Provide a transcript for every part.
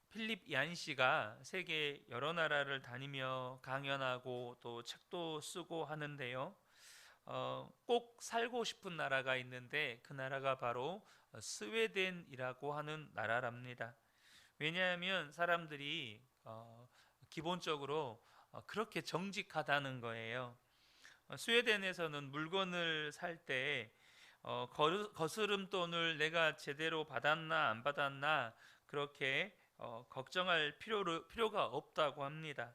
필립 얀 씨가 세계 여러 나라를 다니며 강연하고 또 책도 쓰고 하는데요. 꼭 살고 싶은 나라가 있는데 그 나라가 바로 스웨덴이라고 하는 나라랍니다. 왜냐하면 사람들이 기본적으로 그렇게 정직하다는 거예요. 스웨덴에서는 물건을 살 때 거스름 돈을 내가 제대로 받았나 안 받았나 그렇게 걱정할 필요가 없다고 합니다.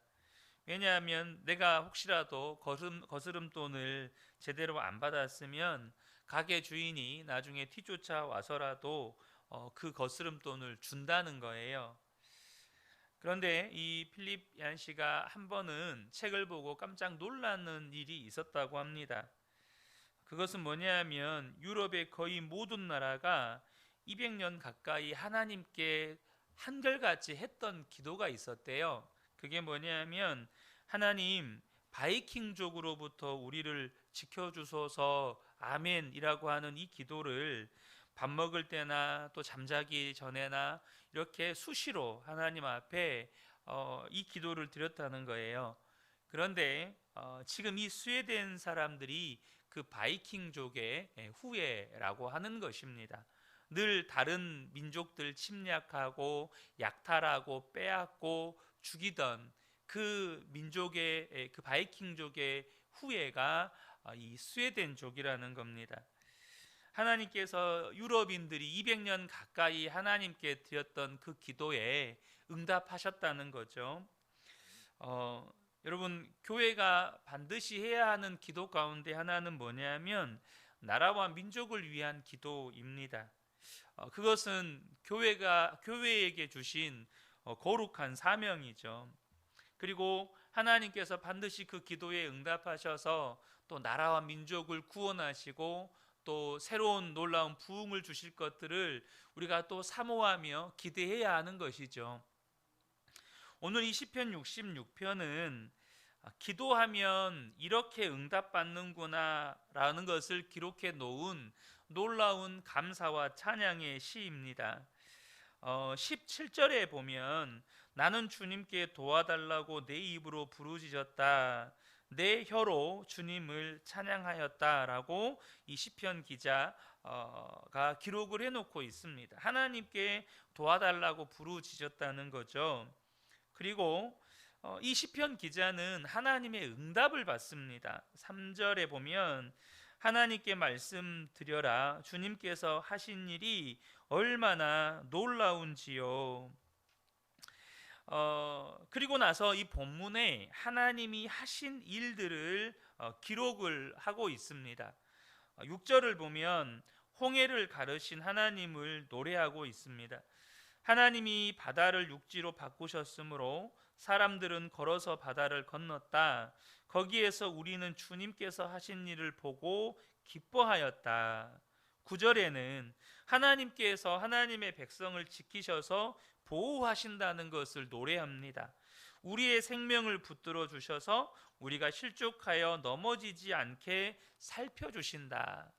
왜냐하면 내가 혹시라도 거스름 돈을 제대로 안 받았으면 가게 주인이 나중에 뒤쫓아 와서라도 그 거스름 돈을 준다는 거예요. 그런데 이 필립 얀 씨가 한 번은 책을 보고 깜짝 놀라는 일이 있었다고 합니다. 그것은 뭐냐면 유럽의 거의 모든 나라가 200년 가까이 하나님께 한결같이 했던 기도가 있었대요. 그게 뭐냐면 하나님 바이킹족으로부터 우리를 지켜주소서 아멘이라고 하는 이 기도를 밥 먹을 때나 또 잠자기 전에나 이렇게 수시로 하나님 앞에 이 기도를 드렸다는 거예요. 그런데 지금 이 스웨덴 사람들이 그 바이킹족의 후예라고 하는 것입니다. 늘 다른 민족들 침략하고 약탈하고 빼앗고 죽이던 그 민족의 그 바이킹족의 후예가 이 스웨덴족이라는 겁니다. 하나님께서 유럽인들이 200년 가까이 하나님께 드렸던 그 기도에 응답하셨다는 거죠. 어, 여러분 교회가 반드시 해야 하는 기도 가운데 하나는 뭐냐면 나라와 민족을 위한 기도입니다. 그것은 교회에게 주신 거룩한 사명이죠. 그리고 하나님께서 반드시 그 기도에 응답하셔서 또 나라와 민족을 구원하시고 또 새로운 놀라운 부흥을 주실 것들을 우리가 또 사모하며 기대해야 하는 것이죠. 오늘 이 시편 66편은 기도하면 이렇게 응답받는구나 라는 것을 기록해 놓은 놀라운 감사와 찬양의 시입니다. 17절에 보면 나는 주님께 도와달라고 내 입으로 부르짖었다. 내 혀로 주님을 찬양하였다라고 이 시편 기자가 기록을 해놓고 있습니다. 하나님께 도와달라고 부르짖었다는 거죠. 그리고 이 시편 기자는 하나님의 응답을 받습니다. 3절에 보면 하나님께 말씀드려라 주님께서 하신 일이 얼마나 놀라운지요. 그리고 나서 이 본문에 하나님이 하신 일들을 기록을 하고 있습니다. 6절을 보면 홍해를 가르신 하나님을 노래하고 있습니다. 하나님이 바다를 육지로 바꾸셨으므로 사람들은 걸어서 바다를 건넜다. 거기에서 우리는 주님께서 하신 일을 보고 기뻐하였다. 9절에는 하나님께서 하나님의 백성을 지키셔서 보호하신다는 것을 노래합니다. 우리의 생명을 붙들어 주셔서 우리가 실족하여 넘어지지 않게 살펴주신다.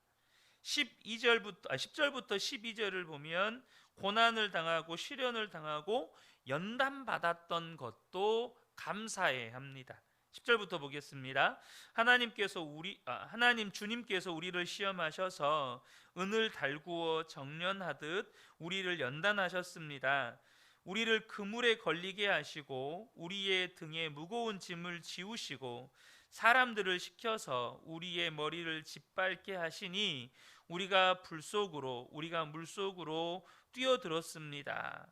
10절부터 12절을 보면 고난을 당하고 시련을 당하고 연단받았던 것도 감사해 합니다. 10절부터 보겠습니다. 하나님 주님께서 우리를 시험하셔서 은을 달구어 정련하듯 우리를 연단하셨습니다. 우리를 그물에 걸리게 하시고 우리의 등에 무거운 짐을 지우시고 사람들을 시켜서 우리의 머리를 짓밟게 하시니 우리가 물속으로 뛰어들었습니다.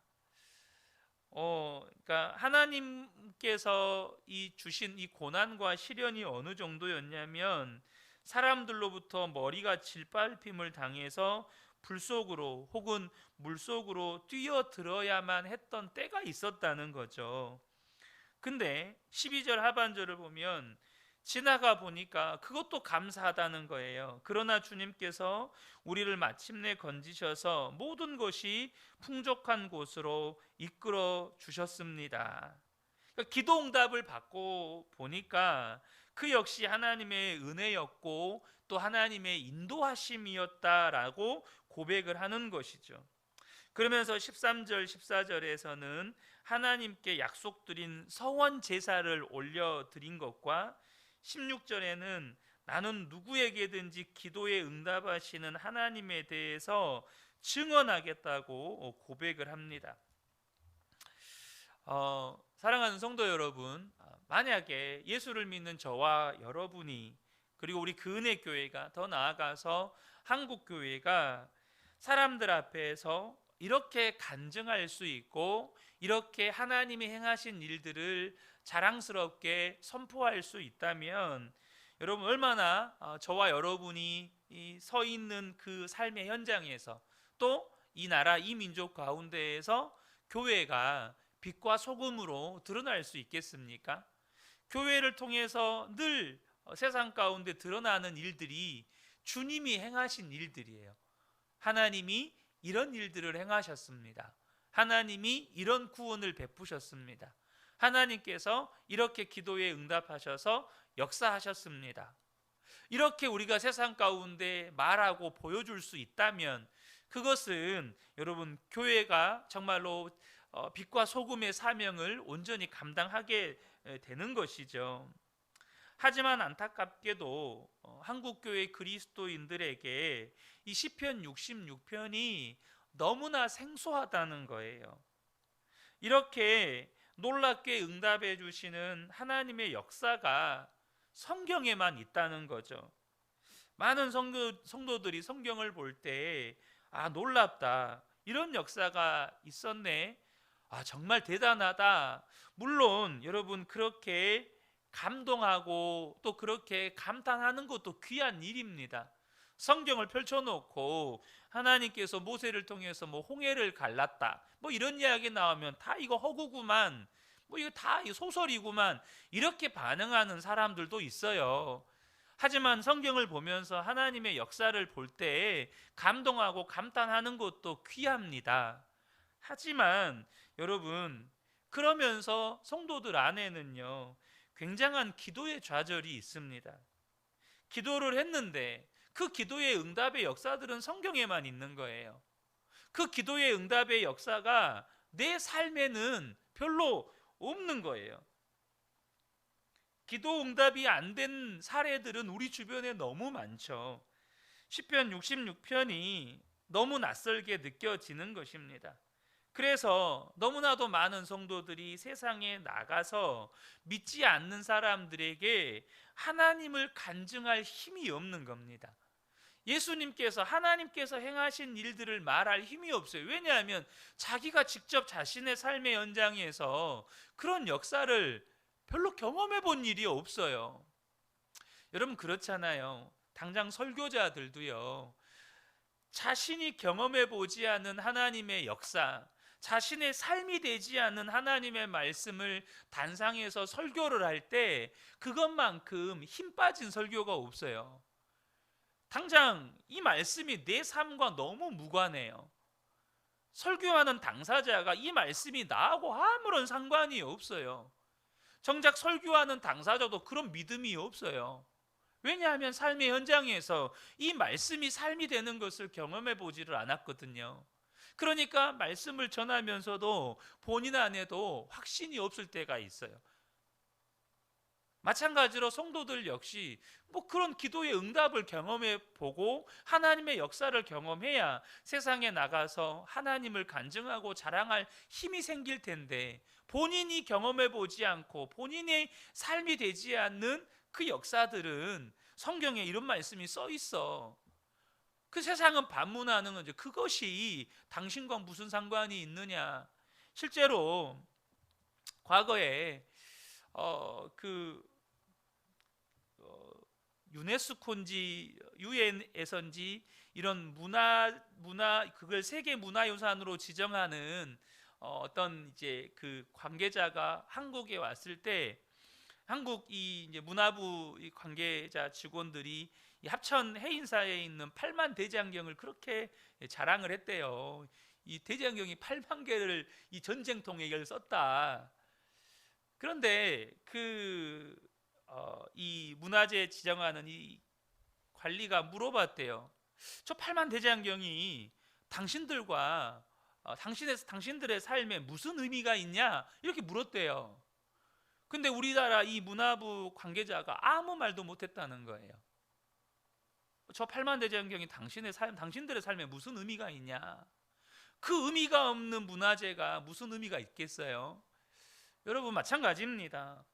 그러니까 하나님께서 주신 이 고난과 시련이 어느 정도였냐면 사람들로부터 머리가 짓밟힘을 당해서 불 속으로 혹은 물 속으로 뛰어들어야만 했던 때가 있었다는 거죠. 근데 12절 하반절을 보면 지나가 보니까 그것도 감사하다는 거예요. 그러나 주님께서 우리를 마침내 건지셔서 모든 것이 풍족한 곳으로 이끌어 주셨습니다. 그러니까 기도 응답을 받고 보니까 그 역시 하나님의 은혜였고 또 하나님의 인도하심이었다라고 고백을 하는 것이죠. 그러면서 13절 14절에서는 하나님께 약속드린 서원 제사를 올려드린 것과 16절에는 나는 누구에게든지 기도에 응답하시는 하나님에 대해서 증언하겠다고 고백을 합니다. 사랑하는 성도 여러분, 만약에 예수를 믿는 저와 여러분이, 그리고 우리 그은혜 교회가, 더 나아가서 한국 교회가 사람들 앞에서 이렇게 간증할 수 있고 이렇게 하나님이 행하신 일들을 자랑스럽게 선포할 수 있다면, 여러분 얼마나 저와 여러분이 서 있는 그 삶의 현장에서, 또 이 나라 이 민족 가운데에서 교회가 빛과 소금으로 드러날 수 있겠습니까? 교회를 통해서 늘 세상 가운데 드러나는 일들이 주님이 행하신 일들이에요. 하나님이 이런 일들을 행하셨습니다. 하나님이 이런 구원을 베푸셨습니다. 하나님께서 이렇게 기도에 응답하셔서 역사하셨습니다. 이렇게 우리가 세상 가운데 말하고 보여줄 수 있다면, 그것은 여러분 교회가 정말로 빛과 소금의 사명을 온전히 감당하게 되는 것이죠. 하지만 안타깝게도 한국교회 그리스도인들에게 이 시편 66편이 너무나 생소하다는 거예요. 이렇게 놀랍게 응답해 주시는 하나님의 역사가 성경에만 있다는 거죠. 많은 성도들이 성경을 볼 때 놀랍다, 이런 역사가 있었네, 정말 대단하다, 물론 여러분 그렇게 감동하고 또 그렇게 감탄하는 것도 귀한 일입니다. 성경을 펼쳐놓고 하나님께서 모세를 통해서 홍해를 갈랐다, 이런 이야기 나오면 다 이거 허구구만, 이거 다 소설이구만, 이렇게 반응하는 사람들도 있어요. 하지만 성경을 보면서 하나님의 역사를 볼 때 감동하고 감탄하는 것도 귀합니다. 하지만 여러분, 그러면서 성도들 안에는요, 굉장한 기도의 좌절이 있습니다. 기도를 했는데 그 기도의 응답의 역사들은 성경에만 있는 거예요. 그 기도의 응답의 역사가 내 삶에는 별로 없는 거예요. 기도 응답이 안 된 사례들은 우리 주변에 너무 많죠. 시편 66편이 너무 낯설게 느껴지는 것입니다. 그래서 너무나도 많은 성도들이 세상에 나가서 믿지 않는 사람들에게 하나님을 간증할 힘이 없는 겁니다. 예수님께서, 하나님께서 행하신 일들을 말할 힘이 없어요. 왜냐하면 자기가 직접 자신의 삶의 현장에서 그런 역사를 별로 경험해 본 일이 없어요. 여러분 그렇잖아요. 당장 설교자들도요, 자신이 경험해 보지 않은 하나님의 역사, 자신의 삶이 되지 않은 하나님의 말씀을 단상에서 설교를 할 때 그것만큼 힘 빠진 설교가 없어요. 당장 이 말씀이 내 삶과 너무 무관해요. 설교하는 당사자가 이 말씀이 나하고 아무런 상관이 없어요. 정작 설교하는 당사자도 그런 믿음이 없어요. 왜냐하면 삶의 현장에서 이 말씀이 삶이 되는 것을 경험해 보지를 않았거든요. 그러니까 말씀을 전하면서도 본인 안에도 확신이 없을 때가 있어요. 마찬가지로 성도들 역시 그런 기도의 응답을 경험해 보고 하나님의 역사를 경험해야 세상에 나가서 하나님을 간증하고 자랑할 힘이 생길 텐데, 본인이 경험해 보지 않고 본인의 삶이 되지 않는 그 역사들은 성경에 이런 말씀이 써 있어, 그 세상은 반문하는 거죠. 그것이 당신과 무슨 상관이 있느냐. 실제로 과거에 유네스코인지 유엔에서인지 이런 그걸 세계 문화유산으로 지정하는 어떤 이제 그 관계자가 한국에 왔을 때, 한국 이제 문화부 관계자 직원들이 이 합천 해인사에 있는 8만 대장경을 그렇게 자랑을 했대요. 이 대장경이 8만 개를 이 전쟁통에 이걸 썼다. 그런데 이 문화재 지정하는 이 관리가 물어봤대요. 저 8만 대장경이 당신들과 당신들의 삶에 무슨 의미가 있냐 이렇게 물었대요. 근데 우리나라 이 문화부 관계자가 아무 말도 못했다는 거예요. 저 팔만대장경이 당신들의 삶에 무슨 의미가 있냐? 그 의미가 없는 문화재가 무슨 의미가 있겠어요? 여러분 마찬가지입니다.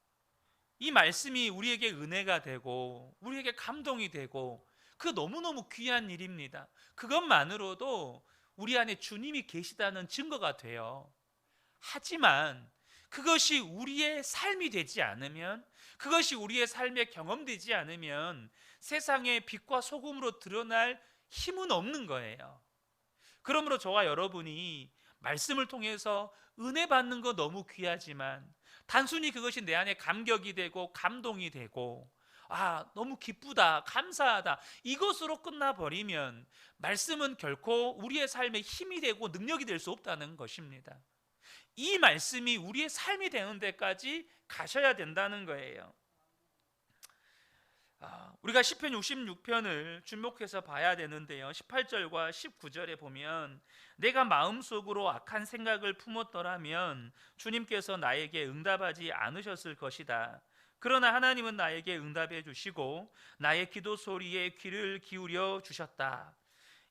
이 말씀이 우리에게 은혜가 되고 우리에게 감동이 되고 그 너무너무 귀한 일입니다. 그것만으로도 우리 안에 주님이 계시다는 증거가 돼요. 하지만 그것이 우리의 삶이 되지 않으면, 그것이 우리의 삶에 경험되지 않으면 세상의 빛과 소금으로 드러날 힘은 없는 거예요. 그러므로 저와 여러분이 말씀을 통해서 은혜 받는 거 너무 귀하지만 단순히 그것이 내 안에 감격이 되고 감동이 되고 너무 기쁘다, 감사하다 이것으로 끝나버리면 말씀은 결코 우리의 삶에 힘이 되고 능력이 될 수 없다는 것입니다. 이 말씀이 우리의 삶이 되는 데까지 가셔야 된다는 거예요. 우리가 시편 66편을 주목해서 봐야 되는데요, 18절과 19절에 보면 내가 마음속으로 악한 생각을 품었더라면 주님께서 나에게 응답하지 않으셨을 것이다. 그러나 하나님은 나에게 응답해 주시고 나의 기도 소리에 귀를 기울여 주셨다.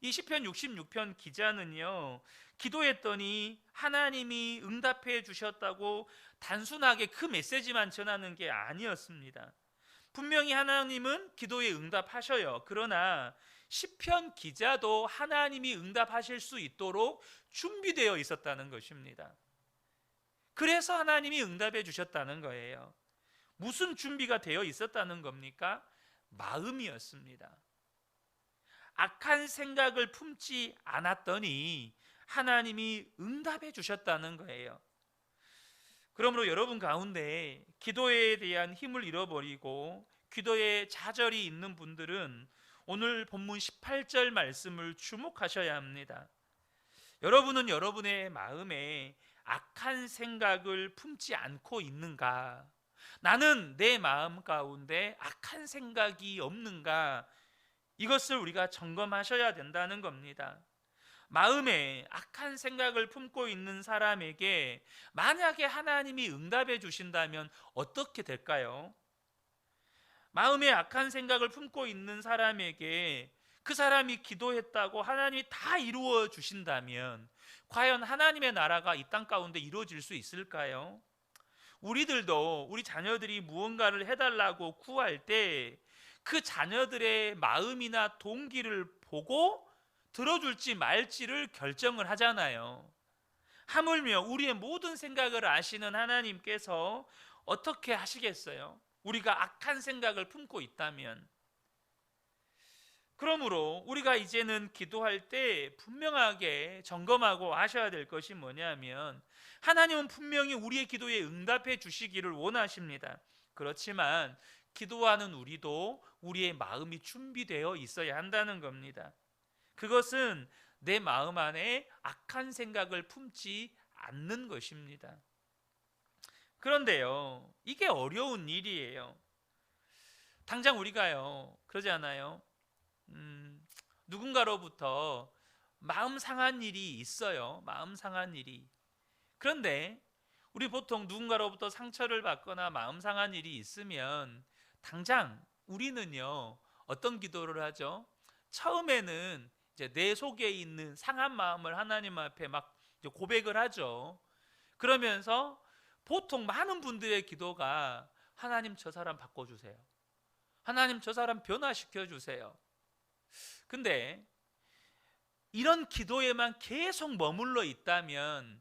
이 시편 66편 기자는요, 기도했더니 하나님이 응답해 주셨다고 단순하게 그 메시지만 전하는 게 아니었습니다. 분명히 하나님은 기도에 응답하셔요. 그러나 시편 기자도 하나님이 응답하실 수 있도록 준비되어 있었다는 것입니다. 그래서 하나님이 응답해 주셨다는 거예요. 무슨 준비가 되어 있었다는 겁니까? 마음이었습니다. 악한 생각을 품지 않았더니 하나님이 응답해 주셨다는 거예요. 그러므로 여러분 가운데 기도에 대한 힘을 잃어버리고 기도에 좌절이 있는 분들은 오늘 본문 18절 말씀을 주목하셔야 합니다. 여러분은 여러분의 마음에 악한 생각을 품지 않고 있는가? 나는 내 마음 가운데 악한 생각이 없는가? 이것을 우리가 점검하셔야 된다는 겁니다. 마음에 악한 생각을 품고 있는 사람에게 만약에 하나님이 응답해 주신다면 어떻게 될까요? 마음에 악한 생각을 품고 있는 사람에게 그 사람이 기도했다고 하나님이 다 이루어 주신다면 과연 하나님의 나라가 이 땅 가운데 이루어질 수 있을까요? 우리들도 우리 자녀들이 무언가를 해달라고 구할 때 그 자녀들의 마음이나 동기를 보고 들어줄지 말지를 결정을 하잖아요. 하물며 우리의 모든 생각을 아시는 하나님께서 어떻게 하시겠어요? 우리가 악한 생각을 품고 있다면. 그러므로 우리가 이제는 기도할 때 분명하게 점검하고 하셔야 될 것이 뭐냐면, 하나님은 분명히 우리의 기도에 응답해 주시기를 원하십니다. 그렇지만 기도하는 우리도 우리의 마음이 준비되어 있어야 한다는 겁니다. 그것은 내 마음 안에 악한 생각을 품지 않는 것입니다. 그런데요, 이게 어려운 일이에요. 당장 우리가요, 그러지 않아요? 누군가로부터 마음 상한 일이 있어요. 마음 상한 일이. 그런데 우리 보통 누군가로부터 상처를 받거나 마음 상한 일이 있으면 당장 우리는요, 어떤 기도를 하죠? 처음에는 이제 내 속에 있는 상한 마음을 하나님 앞에 막 고백을 하죠. 그러면서 보통 많은 분들의 기도가 하나님 저 사람 바꿔주세요. 하나님 저 사람 변화시켜 주세요. 근데 이런 기도에만 계속 머물러 있다면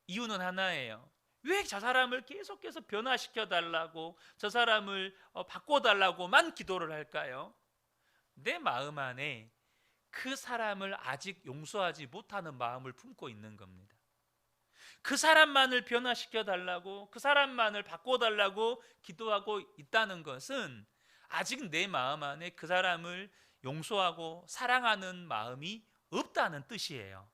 이유는 하나예요. 왜 저 사람을 계속해서 변화시켜 달라고, 저 사람을 바꿔달라고만 기도를 할까요? 내 마음 안에 그 사람을 아직 용서하지 못하는 마음을 품고 있는 겁니다. 그 사람만을 변화시켜 달라고, 그 사람만을 바꿔달라고 기도하고 있다는 것은 아직 내 마음 안에 그 사람을 용서하고 사랑하는 마음이 없다는 뜻이에요.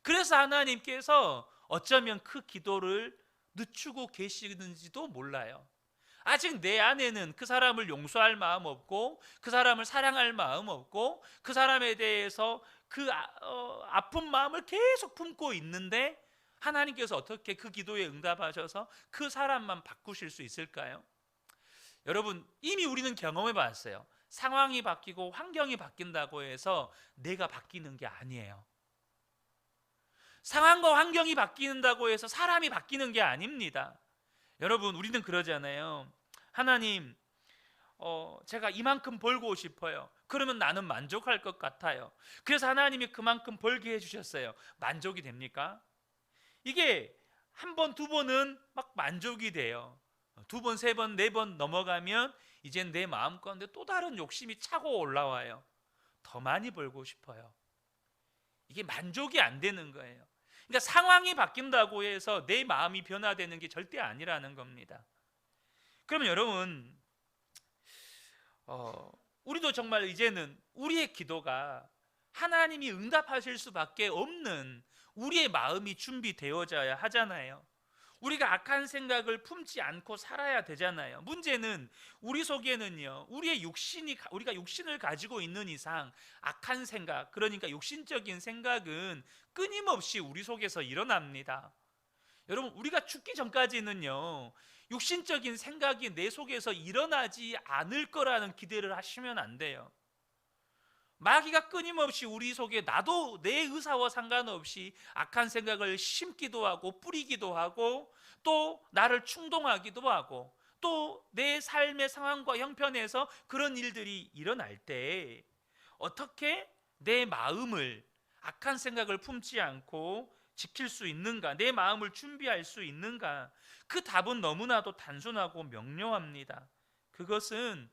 그래서 하나님께서 어쩌면 그 기도를 늦추고 계시는지도 몰라요. 아직 내 안에는 그 사람을 용서할 마음 없고, 그 사람을 사랑할 마음 없고, 그 사람에 대해서 그 아픈 마음을 계속 품고 있는데, 하나님께서 어떻게 그 기도에 응답하셔서 그 사람만 바꾸실 수 있을까요? 여러분, 이미 우리는 경험해 봤어요. 상황이 바뀌고 환경이 바뀐다고 해서 내가 바뀌는 게 아니에요. 상황과 환경이 바뀐다고 해서 사람이 바뀌는 게 아닙니다. 여러분, 우리는 그러잖아요. 하나님, 제가 이만큼 벌고 싶어요. 그러면 나는 만족할 것 같아요. 그래서 하나님이 그만큼 벌게 해주셨어요. 만족이 됩니까? 이게 한 번, 두 번은 막 만족이 돼요. 두 번, 세 번, 네 번 넘어가면 이젠 내 마음 가운데 또 다른 욕심이 차고 올라와요. 더 많이 벌고 싶어요. 이게 만족이 안 되는 거예요. 그러니까 상황이 바뀐다고 해서 내 마음이 변화되는 게 절대 아니라는 겁니다. 그러면 여러분, 우리도 정말 이제는 우리의 기도가 하나님이 응답하실 수밖에 없는 우리의 마음이 준비되어져야 하잖아요. 우리가 악한 생각을 품지 않고 살아야 되잖아요. 문제는 우리 속에는요, 우리가 육신을 가지고 있는 이상 악한 생각, 그러니까 육신적인 생각은 끊임없이 우리 속에서 일어납니다. 여러분, 우리가 죽기 전까지는요, 육신적인 생각이 내 속에서 일어나지 않을 거라는 기대를 하시면 안 돼요. 마귀가 끊임없이 우리 속에, 나도 내 의사와 상관없이 악한 생각을 심기도 하고 뿌리기도 하고, 또 나를 충동하기도 하고, 또 내 삶의 상황과 형편에서 그런 일들이 일어날 때 어떻게 내 마음을, 악한 생각을 품지 않고 지킬 수 있는가, 내 마음을 준비할 수 있는가? 그 답은 너무나도 단순하고 명료합니다. 그것은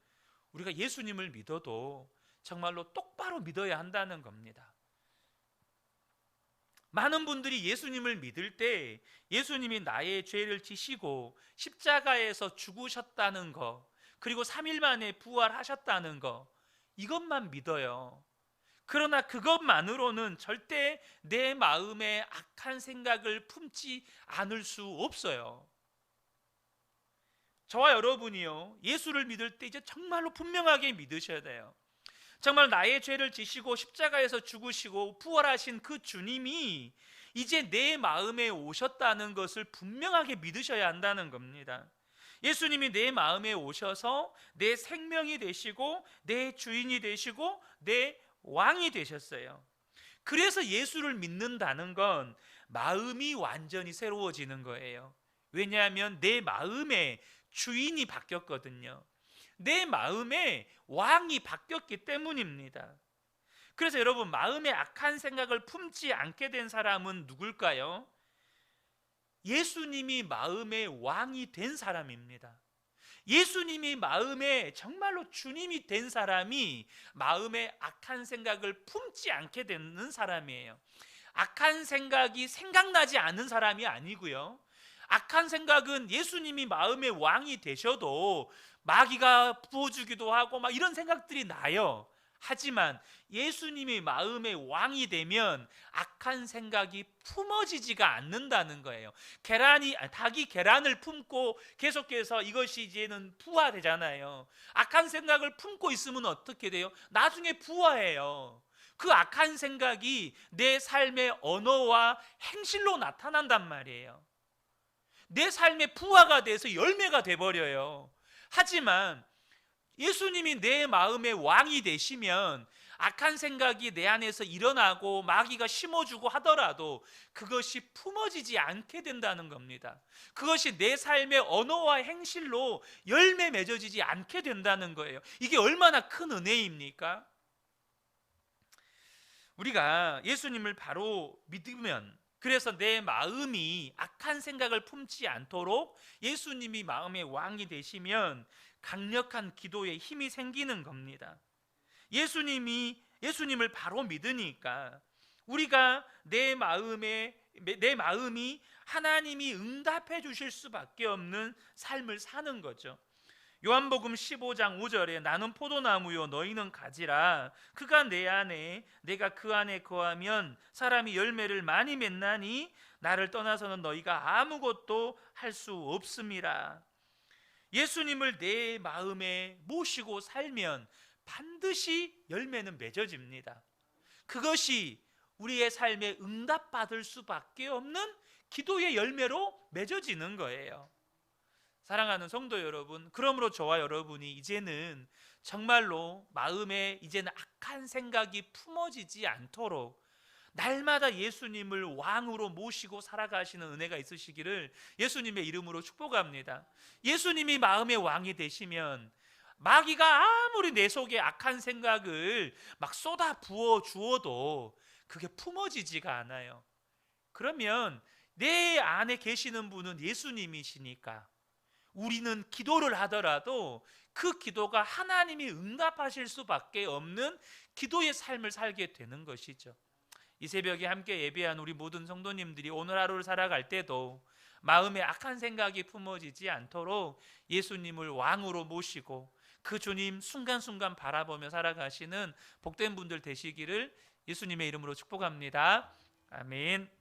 우리가 예수님을 믿어도 정말로 똑바로 믿어야 한다는 겁니다. 많은 분들이 예수님을 믿을 때 예수님이 나의 죄를 지시고 십자가에서 죽으셨다는 거, 그리고 3일 만에 부활하셨다는 거, 이것만 믿어요. 그러나 그것만으로는 절대 내 마음에 악한 생각을 품지 않을 수 없어요. 저와 여러분이요, 예수를 믿을 때 이제 정말로 분명하게 믿으셔야 돼요. 정말 나의 죄를 지시고 십자가에서 죽으시고 부활하신 그 주님이 이제 내 마음에 오셨다는 것을 분명하게 믿으셔야 한다는 겁니다. 예수님이 내 마음에 오셔서 내 생명이 되시고 내 주인이 되시고 내 왕이 되셨어요. 그래서 예수를 믿는다는 건 마음이 완전히 새로워지는 거예요. 왜냐하면 내 마음의 주인이 바뀌었거든요. 내 마음에 왕이 바뀌었기 때문입니다. 그래서 여러분, 마음에 악한 생각을 품지 않게 된 사람은 누굴까요? 예수님이 마음의 왕이 된 사람입니다. 예수님이 마음에 정말로 주님이 된 사람이 마음에 악한 생각을 품지 않게 되는 사람이에요. 악한 생각이 생각나지 않는 사람이 아니고요, 악한 생각은 예수님이 마음의 왕이 되셔도 마귀가 부어주기도 하고 막 이런 생각들이 나요. 하지만 예수님이 마음의 왕이 되면 악한 생각이 품어지지가 않는다는 거예요. 닭이 계란을 품고 계속해서 이것이 이제는 부화되잖아요. 악한 생각을 품고 있으면 어떻게 돼요? 나중에 부화해요. 그 악한 생각이 내 삶의 언어와 행실로 나타난단 말이에요. 내 삶의 부화가 돼서 열매가 돼버려요. 하지만 예수님이 내 마음의 왕이 되시면 악한 생각이 내 안에서 일어나고 마귀가 심어주고 하더라도 그것이 품어지지 않게 된다는 겁니다. 그것이 내 삶의 언어와 행실로 열매 맺어지지 않게 된다는 거예요. 이게 얼마나 큰 은혜입니까? 우리가 예수님을 바로 믿으면, 그래서 내 마음이 악한 생각을 품지 않도록 예수님이 마음의 왕이 되시면 강력한 기도에 힘이 생기는 겁니다. 예수님을 바로 믿으니까 우리가 내 마음이 하나님이 응답해 주실 수밖에 없는 삶을 사는 거죠. 요한복음 15장 5절에 나는 포도나무요 너희는 가지라, 그가 내 안에 내가 그 안에 거하면 사람이 열매를 많이 맺나니 나를 떠나서는 너희가 아무것도 할 수 없음이라. 예수님을 내 마음에 모시고 살면 반드시 열매는 맺어집니다. 그것이 우리의 삶에 응답받을 수밖에 없는 기도의 열매로 맺어지는 거예요. 사랑하는 성도 여러분, 그러므로 저와 여러분이 이제는 정말로 마음에 이제는 악한 생각이 품어지지 않도록 날마다 예수님을 왕으로 모시고 살아가시는 은혜가 있으시기를 예수님의 이름으로 축복합니다. 예수님이 마음의 왕이 되시면 마귀가 아무리 내 속에 악한 생각을 막 쏟아 부어 주어도 그게 품어지지가 않아요. 그러면 내 안에 계시는 분은 예수님이시니까 우리는 기도를 하더라도 그 기도가 하나님이 응답하실 수밖에 없는 기도의 삶을 살게 되는 것이죠. 이 새벽에 함께 예배한 우리 모든 성도님들이 오늘 하루를 살아갈 때도 마음에 악한 생각이 품어지지 않도록 예수님을 왕으로 모시고 그 주님 순간순간 바라보며 살아가시는 복된 분들 되시기를 예수님의 이름으로 축복합니다. 아멘.